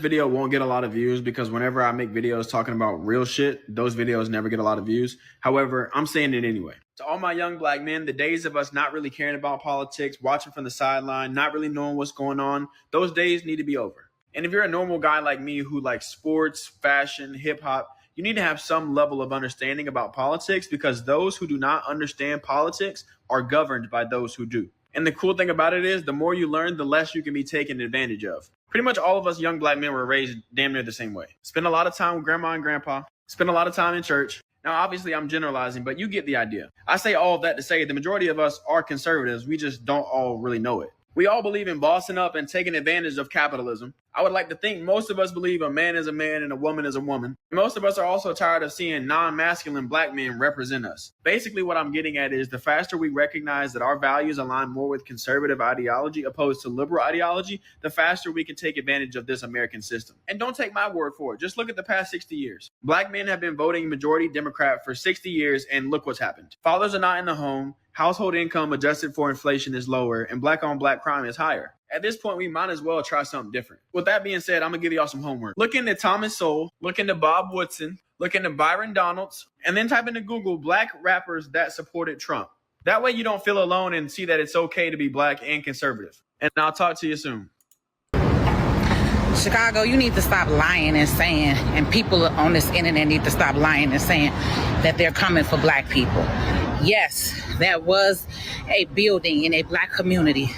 Video won't get a lot of views because whenever I make videos talking about real shit, those videos never get a lot of views. However, I'm saying it anyway. To all my young black men, the days of us not really caring about politics, watching from the sideline, not really knowing what's going on, those days need to be over. And if you're a normal guy like me who likes sports, fashion, hip hop, you need to have some level of understanding about politics because those who do not understand politics are governed by those who do. And the cool thing about it is the more you learn, the less you can be taken advantage of. Pretty much all of us young black men were raised damn near the same way. Spend a lot of time with grandma and grandpa, spend a lot of time in church. Now, obviously, I'm generalizing, but you get the idea. I say all of that to say the majority of us are conservatives. We just don't all really know it. We all believe in bossing up and taking advantage of capitalism. I would like to think most of us believe a man is a man and a woman is a woman. Most of us are also tired of seeing non-masculine black men represent us. Basically, what I'm getting at is the faster we recognize that our values align more with conservative ideology opposed to liberal ideology, the faster we can take advantage of this American system. And don't take my word for it. Just look at the past 60 years. Black men have been voting majority Democrat for 60 years, and look what's happened. Fathers are not in the home. Household income adjusted for inflation is lower, and black-on-black crime is higher. At this point, we might as well try something different. With that being said, I'm going to give y'all some homework. Look into Thomas Sowell, look into Bob Woodson, look into Byron Donalds, and then type into Google black rappers that supported Trump. That way you don't feel alone and see that it's okay to be black and conservative. And I'll talk to you soon. Chicago, you need to stop lying and saying, and people on this internet need to stop lying and saying that they're coming for black people. Yes, there was a building in a black community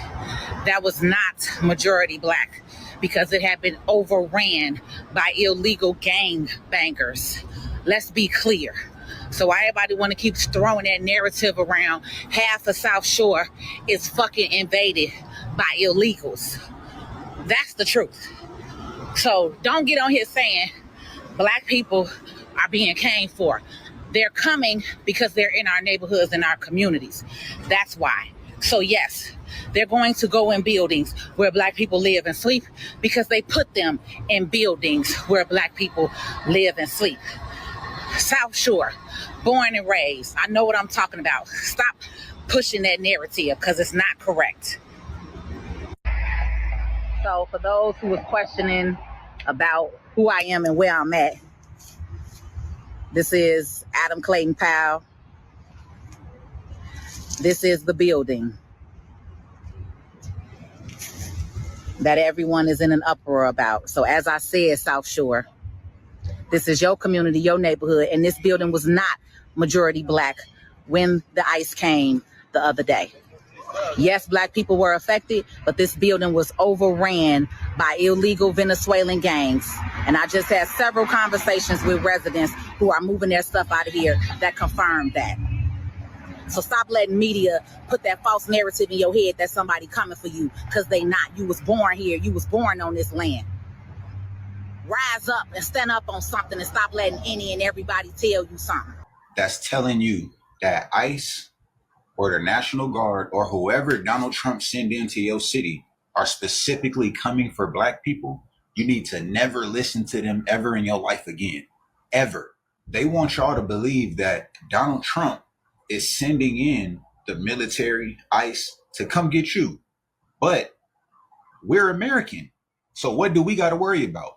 that was not majority black because it had been overran by illegal gang bangers. Let's be clear. So why everybody want to keep throwing that narrative around half of South Shore is fucking invaded by illegals. That's the truth. So don't get on here saying black people are being came for. They're coming because they're in our neighborhoods and our communities. That's why. So yes, they're going to go in buildings where black people live and sleep because they put them in buildings where black people live and sleep. South Shore, born and raised. I know what I'm talking about. Stop pushing that narrative because it's not correct. So for those who was questioning about who I am and where I'm at, this is Adam Clayton Powell. This is the building that everyone is in an uproar about. So as I said, South Shore, this is your community, your neighborhood, and this building was not majority black when the ICE came the other day. Yes, black people were affected, but this building was overran by illegal Venezuelan gangs. And I just had several conversations with residents who are moving their stuff out of here that confirmed that. So stop letting media put that false narrative in your head that somebody coming for you, because they not. You was born here. You was born on this land. Rise up and stand up on something and stop letting any and everybody tell you something. That's telling you that ICE or the National Guard or whoever Donald Trump send into your city are specifically coming for black people. You need to never listen to them ever in your life again. Ever. They want y'all to believe that Donald Trump is sending in the military, ICE, to come get you. But we're American. So what do we got to worry about?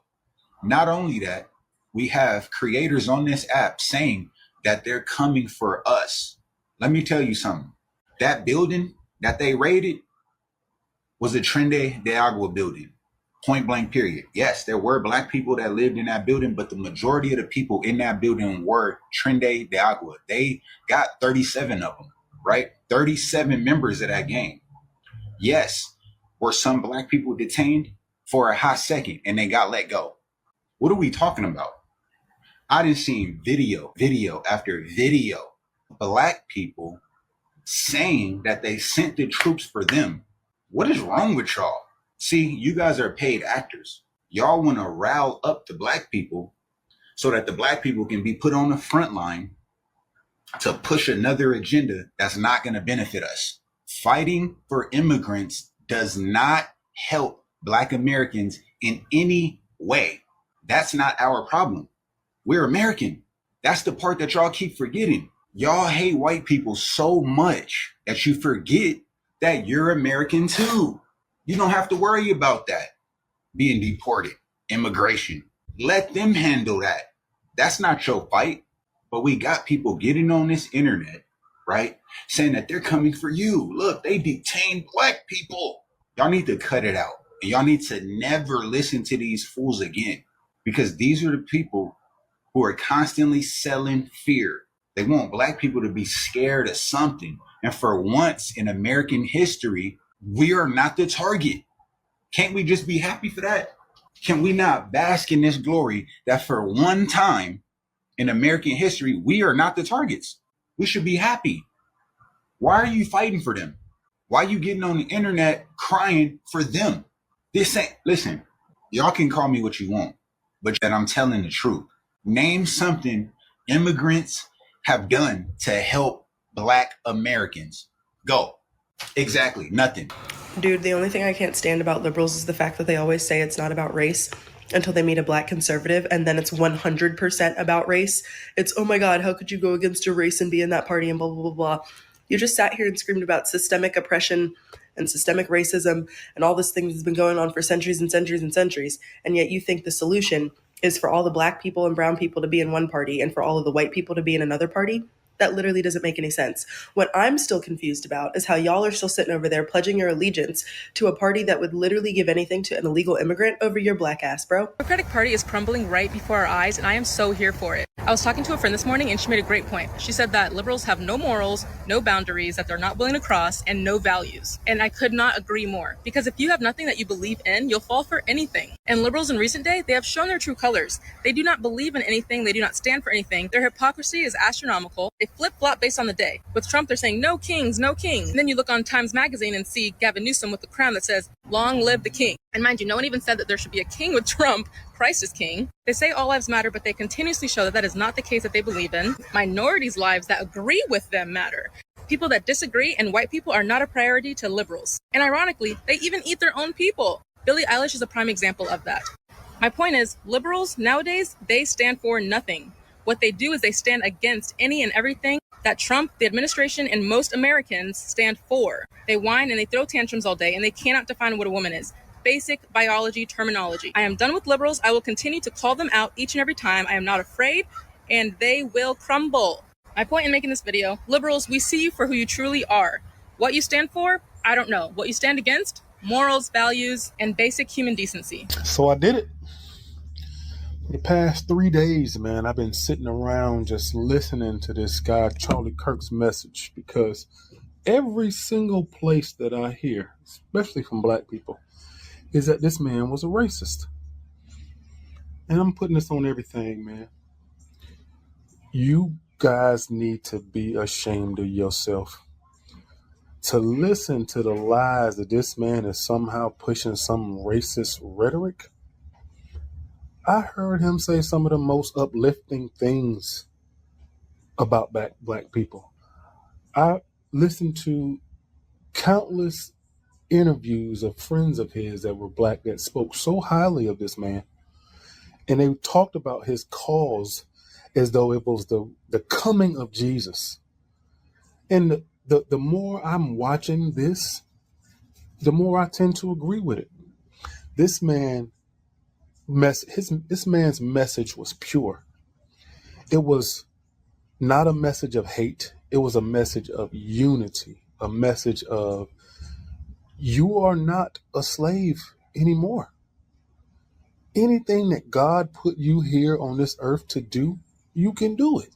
Not only that, we have creators on this app saying that they're coming for us. Let me tell you something. That building that they raided was a Trinidad de Agua building. Point blank period. Yes, there were black people that lived in that building, but the majority of the people in that building were Trinidad de Agua. They got 37 of them, right? 37 members of that gang. Yes, were some black people detained for a hot second and they got let go. What are we talking about? I done seen video after video of black people saying that they sent the troops for them. What is wrong with y'all? See, you guys are paid actors. Y'all want to rile up the black people so that the black people can be put on the front line to push another agenda that's not going to benefit us. Fighting for immigrants does not help black Americans in any way. That's not our problem. We're American. That's the part that y'all keep forgetting. Y'all hate white people so much that you forget that you're American too. You don't have to worry about that being deported. immigration. Let them handle that. That's not your fight. But we got people getting on this internet, right? Saying that they're coming for you. Look, they detained black people. Y'all need to cut it out. And y'all need to never listen to these fools again. Because these are the people who are constantly selling fear. They want black people to be scared of something. And for once in American history, we are not the target. Can't we just be happy for that? Can we not bask in this glory that for one time in American history, we are not the targets? We should be happy. Why are you fighting for them? Why are you getting on the internet crying for them? This ain't, listen, y'all can call me what you want, but I'm telling the truth. Name something immigrants have done to help black Americans. Go. Exactly. Nothing. Dude, the only thing I can't stand about liberals is the fact that they always say it's not about race until they meet a black conservative, and then it's 100% about race. It's, oh my God, how could you go against your race and be in that party and blah, blah, blah, blah. You just sat here and screamed about systemic oppression and systemic racism and all this thing that's been going on for centuries and centuries and centuries, and yet you think the solution is for all the black people and brown people to be in one party and for all of the white people to be in another party? That literally doesn't make any sense. What I'm still confused about is how y'all are still sitting over there pledging your allegiance to a party that would literally give anything to an illegal immigrant over your black ass, bro. The Democratic Party is crumbling right before our eyes, and I am so here for it. I was talking to a friend this morning, and she made a great point. She said that liberals have no morals, no boundaries that they're not willing to cross, and no values. And I could not agree more. Because if you have nothing that you believe in, you'll fall for anything. And liberals in recent day, they have shown their true colors. They do not believe in anything. They do not stand for anything. Their hypocrisy is astronomical. They flip-flop based on the day. With Trump, they're saying, no kings, no king. And then you look on Times Magazine and see Gavin Newsom with the crown that says, long live the king. And mind you, no one even said that there should be a king with Trump. Christ is king. They say all lives matter, but they continuously show that that is not the case that they believe in. Minorities' lives that agree with them matter. People that disagree and white people are not a priority to liberals. And ironically, they even eat their own people. Billie Eilish is a prime example of that. My point is, liberals nowadays, they stand for nothing. What they do is they stand against any and everything that Trump, the administration, and most Americans stand for. They whine and they throw tantrums all day, and they cannot define what a woman is. Basic biology terminology. I am done with liberals. I will continue to call them out each and every time. I am not afraid, and they will crumble. My point in making this video, liberals, we see you for who you truly are. What you stand for, I don't know. What you stand against, morals, values, and basic human decency. So I did it. For the past 3 days, man, I've been sitting around just listening to this guy, Charlie Kirk's message, because every single place that I hear, especially from black people, is that this man was a racist. And I'm putting this on everything, man. You guys need to be ashamed of yourself. To listen to the lies that this man is somehow pushing some racist rhetoric. I heard him say some of the most uplifting things about black people. I listened to countless interviews of friends of his that were black that spoke so highly of this man. And they talked about his cause as though it was the coming of Jesus. And the more I'm watching this, the more I tend to agree with it. This man's message was pure. It was not a message of hate. It was a message of unity, a message of you are not a slave anymore. Anything that God put you here on this earth to do, you can do it.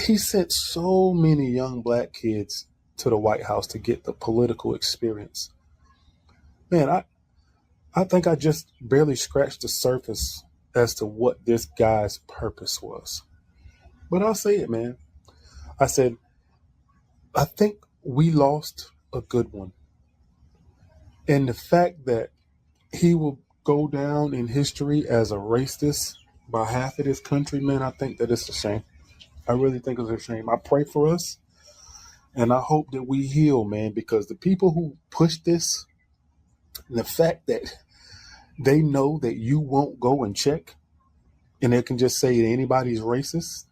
He sent so many young black kids to the White House to get the political experience. Man, I think I just barely scratched the surface as to what this guy's purpose was. But I'll say it, man. I said, I think we lost a good one. And the fact that he will go down in history as a racist by half of this country, man, I think that it's a shame. I really think it's a shame. I pray for us, and I hope that we heal, man, because the people who push this, the fact that they know that you won't go and check, and they can just say that anybody's racist,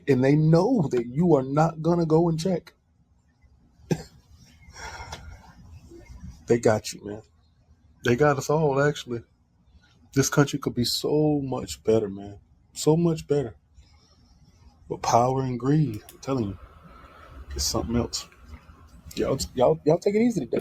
and they know that you are not going to go and check. They got you, man. They got us all, actually. This country could be so much better, man. So much better. But power and greed, I'm telling you, it's something else. Y'all take it easy today.